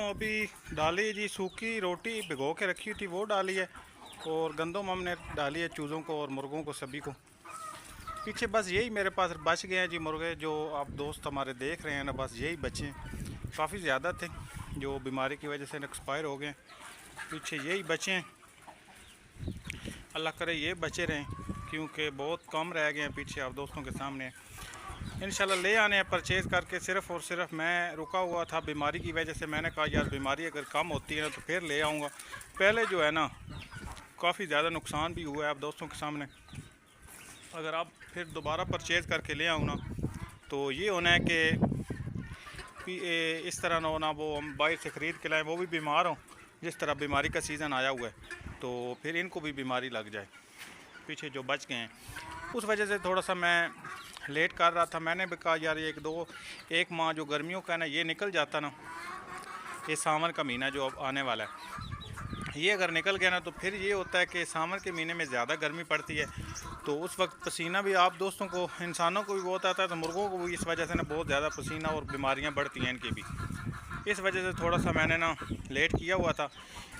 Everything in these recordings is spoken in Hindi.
अभी डाली जी सूखी रोटी भिगो के रखी थी वो डाली है, और गंदम हमने डाली है चूज़ों को और मुर्गों को सभी को। पीछे बस यही मेरे पास बच गए हैं जी मुर्गे, जो आप दोस्त हमारे देख रहे हैं ना, बस यही बचे हैं। काफ़ी ज़्यादा थे जो बीमारी की वजह से एक्सपायर हो गए। पीछे यही बचे हैं, अल्लाह करे ये बचे रहें, क्योंकि बहुत कम रह गए हैं पीछे आप दोस्तों के सामने। इंशाल्लाह ले आने हैं परचेज़ करके। सिर्फ़ और सिर्फ मैं रुका हुआ था बीमारी की वजह से। मैंने कहा यार बीमारी अगर कम होती है ना तो फिर ले आऊँगा। पहले जो है ना काफ़ी ज़्यादा नुकसान भी हुआ है आप दोस्तों के सामने। अगर आप फिर दोबारा परचेज़ करके ले आऊँ ना तो ये होना है कि इस तरह ना होना वो हम बाहर से ख़रीद के लाएँ, वो भी बीमार हों। जिस तरह बीमारी का सीज़न आया हुआ है तो फिर इनको भी बीमारी लग जाए। पीछे जो बच गए हैं उस वजह से थोड़ा सा मैं लेट कर रहा था। मैंने भी कहा यार ये एक माह जो गर्मियों का है ना ये निकल जाता ना, ये सावन का महीना जो अब आने वाला है ये अगर निकल गया ना तो फिर ये होता है कि सावन के महीने में ज़्यादा गर्मी पड़ती है, तो उस वक्त पसीना भी आप दोस्तों को, इंसानों को भी बहुत आता है, तो मुर्गों को भी इस वजह से ना बहुत ज़्यादा पसीना और बीमारियां बढ़ती हैं इनकी भी। इस वजह से थोड़ा सा मैंने ना लेट किया हुआ था।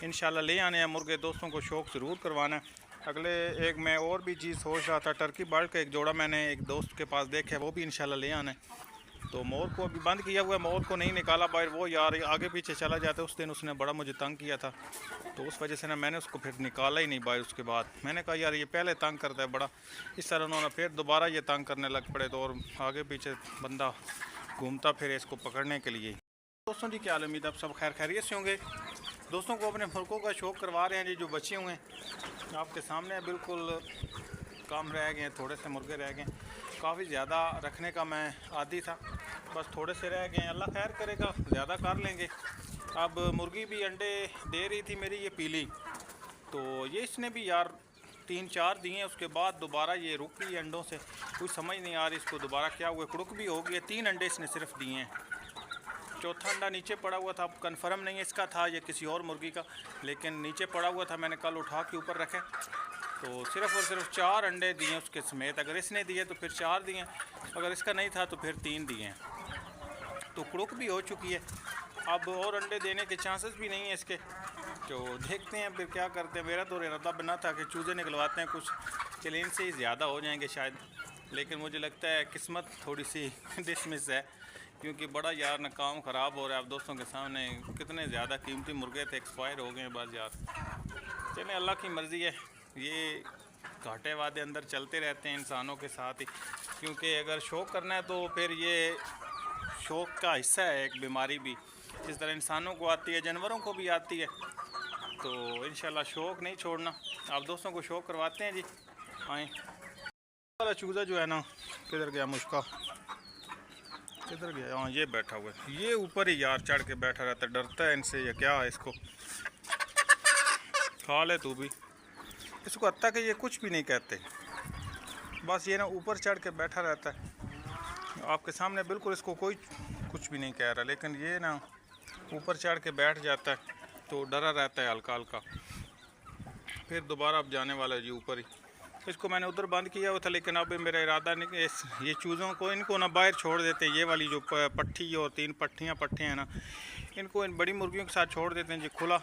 इंशाल्लाह ले आने हैं मुर्गे, दोस्तों को शौक़ ज़रूर करवाना है। अगले एक मैं और भी चीज़ सोच रहा था, टर्की बर्ड का एक जोड़ा मैंने एक दोस्त के पास देखा है, वो भी इंशाल्लाह ले आना है। तो मोर को अभी बंद किया हुआ है, मोर को नहीं निकाला बाहर, वो यार आगे पीछे चला जाता है। उस दिन उसने बड़ा मुझे तंग किया था, तो उस वजह से ना मैंने उसको फिर निकाला ही नहीं बाहर। उसके बाद मैंने कहा यार ये पहले तंग करता है बड़ा, इस तरह उन्होंने फिर दोबारा ये तंग करने लग पड़े, तो और आगे पीछे बंदा घूमता फिर इसको पकड़ने के लिए। दोस्तों जी क्या हाल, उम्मीद आप सब खैर खैरियत से होंगे। दोस्तों को अपने मुर्गों का शौक़ करवा रहे हैं जी, जो बचे हुए हैं आपके सामने। बिल्कुल कम रह गए, थोड़े से मुर्गे रह गए। काफ़ी ज़्यादा रखने का मैं आदी था, बस थोड़े से रह गए। अल्लाह खैर करेगा, ज़्यादा कर लेंगे। अब मुर्गी भी अंडे दे रही थी मेरी ये पीली, तो ये इसने भी यार 3-4 दिए, उसके बाद दोबारा ये रुक गई अंडों से। कुछ समझ नहीं आ रही इसको दोबारा क्या हुआ, कुड़क भी हो गई। 3 अंडे इसने सिर्फ दिए हैं, चौथा अंडा नीचे पड़ा हुआ था। अब कंफर्म नहीं है इसका था या किसी और मुर्गी का, लेकिन नीचे पड़ा हुआ था, मैंने कल उठा के ऊपर रखे। तो सिर्फ़ और सिर्फ 4 अंडे दिए उसके समेत। अगर इसने दिए तो फिर 4 दिए, अगर इसका नहीं था तो फिर 3 दिए हैं। तो कुड़क भी हो चुकी है, अब और अंडे देने के चांसेस भी नहीं है इसके। तो देखते हैं फिर क्या करते हैं। मेरा तो इरादा बना था कि चूज़े निकलवाते हैं कुछ, चलिए इनसे ही ज़्यादा हो जाएंगे शायद, लेकिन मुझे लगता है किस्मत थोड़ी सी डिसमिस है, क्योंकि बड़ा यार ना काम ख़राब हो रहा है। आप दोस्तों के सामने कितने ज़्यादा कीमती मुर्गे थे, एक्सपायर हो गए हैं बस यार। चलें अल्लाह की मर्ज़ी है, ये घाटे वादे अंदर चलते रहते हैं इंसानों के साथ ही, क्योंकि अगर शौक़ करना है तो फिर ये शौक़ का हिस्सा है एक बीमारी भी। जिस तरह इंसानों को आती है जानवरों को भी आती है, तो इंशाल्लाह शौक़ नहीं छोड़ना। आप दोस्तों को शौक़ करवाते हैं जी, आएँ। वाला चूज़ा जो है ना किधर गया, मुश्का किधर गया? हाँ ये बैठा हुआ है, ये ऊपर ही यार चढ़ के बैठा रहता है, डरता है इनसे या क्या है इसको। खा ले तू भी, इसको अत्ता कि ये कुछ भी नहीं कहते, बस ये ना ऊपर चढ़ के बैठा रहता है आपके सामने, बिल्कुल इसको कोई कुछ भी नहीं कह रहा, लेकिन ये ना ऊपर चढ़ के बैठ जाता है, तो डरा रहता है हल्का हल्का। फिर दोबारा अब जाने वाला है जी ऊपर ही। इसको मैंने उधर बंद किया हुआ था, लेकिन अब मेरा इरादा नहीं, ये चूज़ों को इनको ना बाहर छोड़ देते हैं। ये वाली जो पट्टी और 3 पट्टियाँ हैं ना, इनको इन बड़ी मुर्गियों के साथ छोड़ देते हैं जी खुला।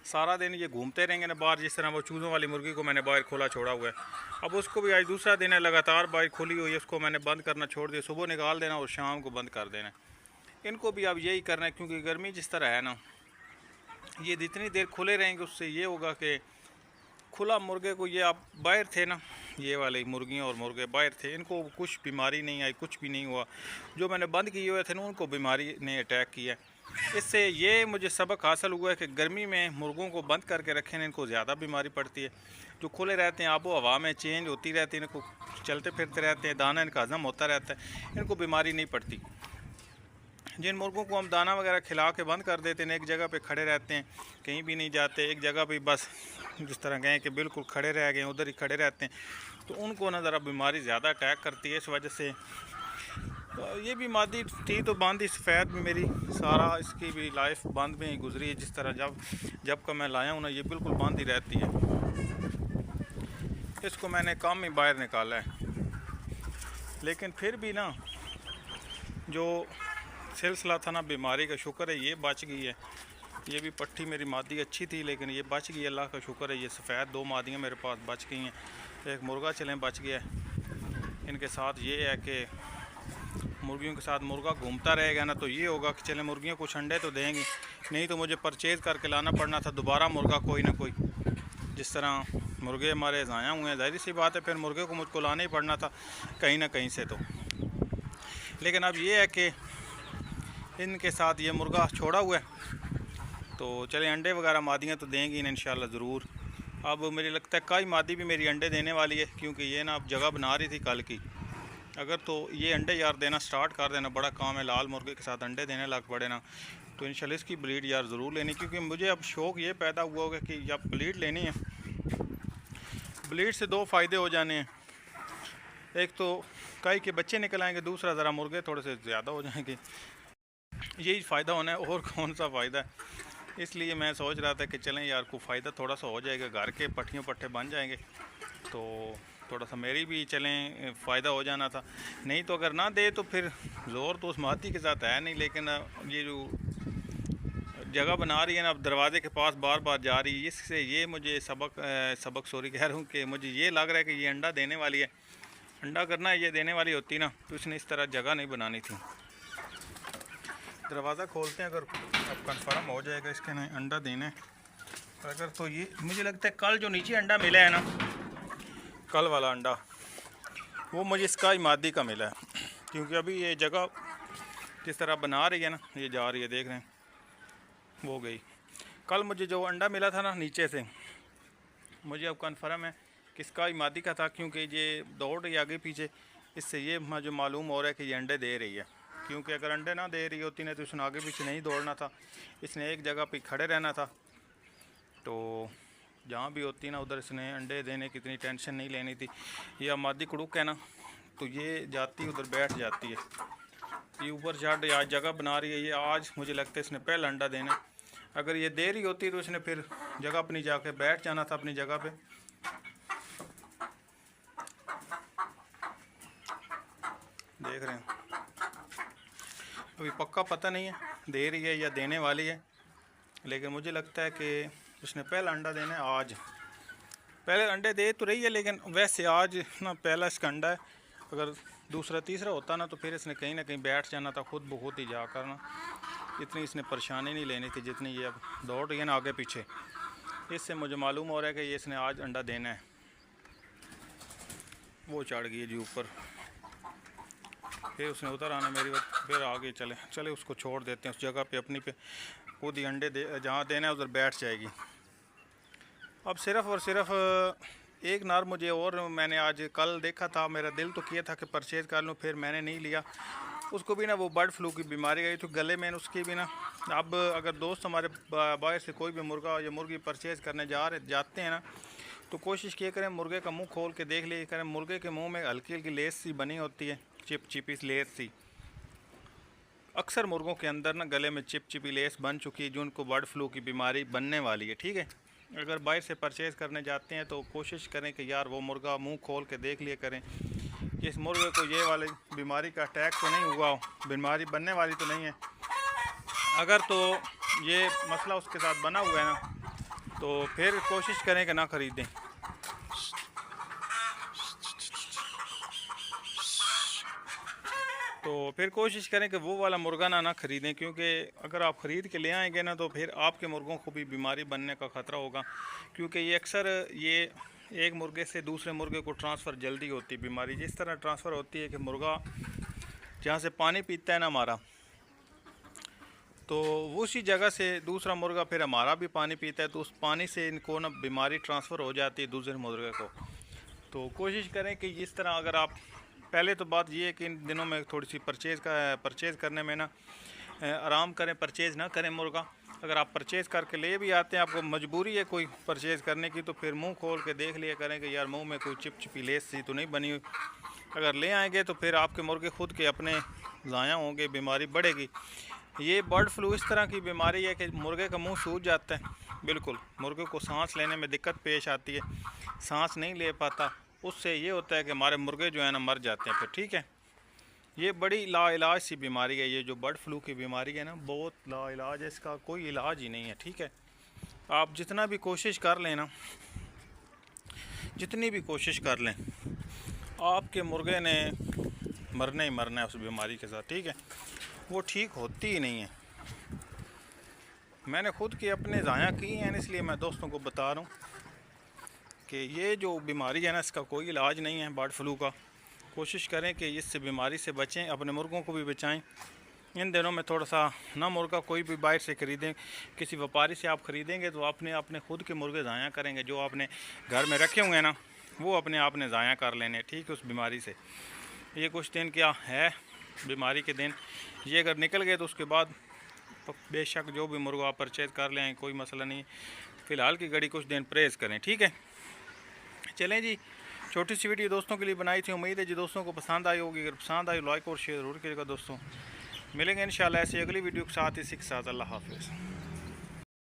सारा दिन ये घूमते रहेंगे ना बाहर, जिस तरह वो चूज़ों वाली मुर्गी को मैंने बाहर खुला छोड़ा हुआ है। अब उसको भी आज दूसरा दिन है लगातार बाहर खुली हुई है, उसको मैंने बंद करना छोड़ दिया। सुबह निकाल देना और शाम को बंद कर देना। इनको भी अब यही करना है, क्योंकि गर्मी जिस तरह है ना, ये जितनी देर खुले रहेंगे उससे ये होगा कि खुला मुर्गे को, ये आप बाहर थे ना, ये वाली मुर्गियाँ और मुर्गे बाहर थे, इनको कुछ बीमारी नहीं आई, कुछ भी नहीं हुआ। जो मैंने बंद किए हुए थे ना उनको बीमारी ने अटैक किया। इससे ये मुझे सबक हासिल हुआ है कि गर्मी में मुर्गों को बंद करके रखें, इनको ज़्यादा बीमारी पड़ती है। जो खुले रहते हैं आबो हवा में चेंज होती रहती है, इनको चलते फिरते रहते हैं, दाना इनका हज़म होता रहता है, इनको बीमारी नहीं पड़ती। जिन मुर्गों को हम दाना वगैरह खिला के बंद कर देते हैं, एक जगह पे खड़े रहते हैं, कहीं भी नहीं जाते, एक जगह पे बस जिस तरह गए कि बिल्कुल खड़े रह गए, उधर ही खड़े रहते हैं, तो उनको ना ज़रा बीमारी ज़्यादा अटैक करती है। इस वजह से ये भी मादी थी तो बांदी सफ़ेद भी मेरी, सारा इसकी भी लाइफ बांध में ही गुजरी है। जिस तरह जब का मैं लाया हूँ ना, ये बिल्कुल बांधी रहती है। इसको मैंने कम ही बाहर निकाला है, लेकिन फिर भी ना जो सिलसिला था ना बीमारी का, शुक्र है ये बच गई है। ये भी पट्टी मेरी मादी अच्छी थी लेकिन ये बच गई, अल्लाह का शुक्र है। ये सफ़ेद 2 मादियाँ मेरे पास बच गई हैं, एक मुर्गा चलें बच गया है। इनके साथ ये है कि मुर्गियों के साथ मुर्गा घूमता रहेगा ना तो ये होगा कि चलें मुर्गियाँ कुछ अंडे तो देंगी, नहीं तो मुझे परचेज़ करके लाना पड़ना था दोबारा मुर्गा कोई ना कोई। जिस तरह मुर्गे हमारे ज़ाया हुए हैं, ज़ाहिर सी बात है फिर मुर्गे को मुझको लाना ही पड़ना था कहीं ना कहीं से। तो लेकिन अब ये है कि इनके साथ ये मुर्गा छोड़ा हुआ है तो चले अंडे वगैरह मादियाँ तो देंगी इंशाल्लाह ज़रूर। अब मुझे लगता है कई मादी भी मेरी अंडे देने वाली है, क्योंकि ये ना अब जगह बना रही थी कल की। अगर तो ये अंडे यार देना स्टार्ट कर देना, बड़ा काम है, लाल मुर्गे के साथ अंडे देने लग पड़े ना, तो इंशाल्लाह इसकी ब्लीड यार ज़रूर लेनी। क्योंकि मुझे अब शौक़ ये पैदा हुआ होगा कि जब ब्लीड लेनी है, ब्लीड से 2 फ़ायदे हो जाने हैं। एक तो कई के बच्चे निकल आएंगे, दूसरा ज़रा मुर्गे थोड़े से ज़्यादा हो जाएंगे, यही फ़ायदा होना है और कौन सा फ़ायदा है। इसलिए मैं सोच रहा था कि चलें यार को फ़ायदा थोड़ा सा हो जाएगा, घर के पट्टियों पट्टे बन जाएंगे तो थोड़ा सा मेरी भी चलें फ़ायदा हो जाना था। नहीं तो अगर ना दे तो फिर ज़ोर तो उस माती के साथ है नहीं। लेकिन ये जो जगह बना रही है ना, अब दरवाजे के पास बार बार जा रही है, इससे ये मुझे सबक सॉरी कह रहा हूँ कि मुझे ये लग रहा है कि ये अंडा देने वाली है। अंडा करना ये देने वाली होती ना तो इसने इस तरह जगह नहीं बनानी थी। दरवाज़ा खोलते हैं, अगर अब कन्फर्म हो जाएगा इसके नहीं अंडा देने। अगर तो ये मुझे लगता है कल जो नीचे अंडा मिला है ना, कल वाला अंडा वो मुझे इसका ही मादी का मिला है। क्योंकि अभी ये जगह जिस तरह बना रही है ना, ये जा रही है देख रहे हैं, वो गई। कल मुझे जो अंडा मिला था ना नीचे से, मुझे अब कन्फर्म है कि इसका ही मादी का था, क्योंकि ये दौड़ रही आगे पीछे। इससे ये मुझे मालूम हो रहा है कि ये अंडे दे रही है। क्योंकि अगर अंडे ना दे रही होती नहीं तो इसने आगे पीछे नहीं दौड़ना था, इसने एक जगह पे खड़े रहना था। तो जहाँ भी होती ना उधर इसने अंडे देने की इतनी टेंशन नहीं लेनी थी। यह मादी कुड़ुक है ना, तो ये जाती उधर बैठ जाती है, ये ऊपर चढ़ आज जगह बना रही है। ये आज मुझे लगता है इसने पहला अंडा देना। अगर ये दे रही होती तो इसने फिर जगह अपनी जाके बैठ जाना था अपनी जगह पे। देख रहे हैं अभी पक्का पता नहीं है दे रही है या देने वाली है, लेकिन मुझे लगता है कि उसने पहला अंडा देना है आज। पहले अंडे दे तो रही है लेकिन वैसे आज ना पहला इसका अंडा है। अगर दूसरा तीसरा होता ना तो फिर इसने कहीं ना कहीं बैठ जाना था खुद ब खुद ही जाकर ना। इतनी इसने परेशानी नहीं लेनी थी जितनी ये अब दौड़ रही है ना आगे पीछे। इससे मुझे मालूम हो रहा है कि ये इसने आज अंडा देना है। वो चढ़ गई है जी ऊपर, फिर उसने उतर आना मेरी बात, फिर आगे चले उसको छोड़ देते हैं उस जगह पे अपनी पे, खुद ही अंडे जहाँ देना है उधर बैठ जाएगी। अब सिर्फ़ और सिर्फ एक नार मुझे और मैंने आज कल देखा था, मेरा दिल तो किया था कि परचेज़ कर लूँ, फिर मैंने नहीं लिया। उसको भी ना वो बर्ड फ्लू की बीमारी गई तो गले में उसकी भी ना। अब अगर दोस्त हमारे बाहर से कोई भी मुर्गा या मुर्गी परचेज़ करने जाते हैं ना, तो कोशिश किया करें मुर्गे का मुंह खोल के देख लिया करें। मुर्गे के मुंह में हल्की हल्की लेस सी बनी होती है, चिपचिपी लेस सी। अक्सर मुर्गों के अंदर ना गले में चिपचिपी लेस बन चुकी है, जो उनको बर्ड फ्लू की बीमारी बनने वाली है। ठीक है, अगर बाहर से परचेज़ करने जाते हैं तो कोशिश करें कि यार वो मुर्गा मुंह खोल के देख लिया करें कि इस मुर्गे को ये वाली बीमारी का अटैक तो नहीं हुआ हो, बीमारी बनने वाली तो नहीं है। अगर तो ये मसला उसके साथ बना हुआ है ना तो फिर कोशिश करें कि ना ख़रीदें। तो फिर कोशिश करें कि वो वाला मुर्गा ना ख़रीदें, क्योंकि अगर आप ख़रीद के ले आएंगे ना तो फिर आपके मुर्गों को भी बीमारी बनने का ख़तरा होगा। क्योंकि ये अक्सर ये एक मुर्गे से दूसरे मुर्गे को ट्रांसफ़र जल्दी होती बीमारी। जिस तरह ट्रांसफ़र होती है कि मुर्गा जहाँ से पानी पीता है ना हमारा, तो उसी जगह से दूसरा मुर्गा फिर हमारा भी पानी पीता है, तो उस पानी से इनको ना बीमारी ट्रांसफ़र हो जाती है दूसरे मुर्गे को। तो कोशिश करें कि इस तरह अगर आप पहले तो बात ये है कि इन दिनों में थोड़ी सी परचेज़ करने में ना आराम करें, परचेज़ ना करें मुर्गा। अगर आप परचेज़ करके ले भी आते हैं, आपको मजबूरी है कोई परचेज़ करने की, तो फिर मुंह खोल के देख लिया करें कि यार मुंह में कोई चिपचिपी लेस सी तो नहीं बनी हुई। अगर ले आएंगे तो फिर आपके मुर्गे खुद के अपने ज़ाया होंगे, बीमारी बढ़ेगी। ये बर्ड फ्लू इस तरह की बीमारी है कि मुर्गे का मुँह सूज जाता है, बिल्कुल मुर्गे को सांस लेने में दिक्कत पेश आती है, सांस नहीं ले पाता। उससे ये होता है कि हमारे मुर्गे जो है ना मर जाते हैं फिर। ठीक है, ये बड़ी लाइलाज सी बीमारी है, ये जो बर्ड फ्लू की बीमारी है ना, बहुत लाइलाज है, इसका कोई इलाज ही नहीं है। ठीक है, आप जितना भी कोशिश कर लें ना, जितनी भी कोशिश कर लें, आपके मुर्गे ने मरना ही मरना है उस बीमारी के साथ। ठीक है, वो ठीक होती ही नहीं है। मैंने खुद के अपने ज़ाया की हैं, इसलिए मैं दोस्तों को बता रहा हूँ कि ये जो बीमारी है ना, इसका कोई इलाज नहीं है बर्ड फ्लू का। कोशिश करें कि इस बीमारी से बचें, अपने मुर्गों को भी बचाएं। इन दिनों में थोड़ा सा ना मुर्गा कोई भी बाहर से ख़रीदें, किसी व्यापारी से आप ख़रीदेंगे तो अपने खुद के मुर्गे ज़ाया करेंगे। जो आपने घर में रखे होंगे ना, वो अपने आपने ज़ाया कर लेने। ठीक है, उस बीमारी से ये कुछ दिन क्या है, बीमारी के दिन ये अगर निकल गए तो उसके बाद बेशक जो भी मुर्गा आप परचेज़ कर लें, कोई मसला नहीं। फ़िलहाल की घड़ी कुछ दिन परहेज़ करें। ठीक है, चलें जी, छोटी सी वीडियो दोस्तों के लिए बनाई थी। उम्मीद है जी दोस्तों को पसंद आई होगी। अगर पसंद आई लाइक और शेयर ज़रूर कीजिएगा दोस्तों। मिलेंगे इंशाल्लाह ऐसी अगली वीडियो के साथ, इसी के साथ। अल्लाह हाफ़िज़।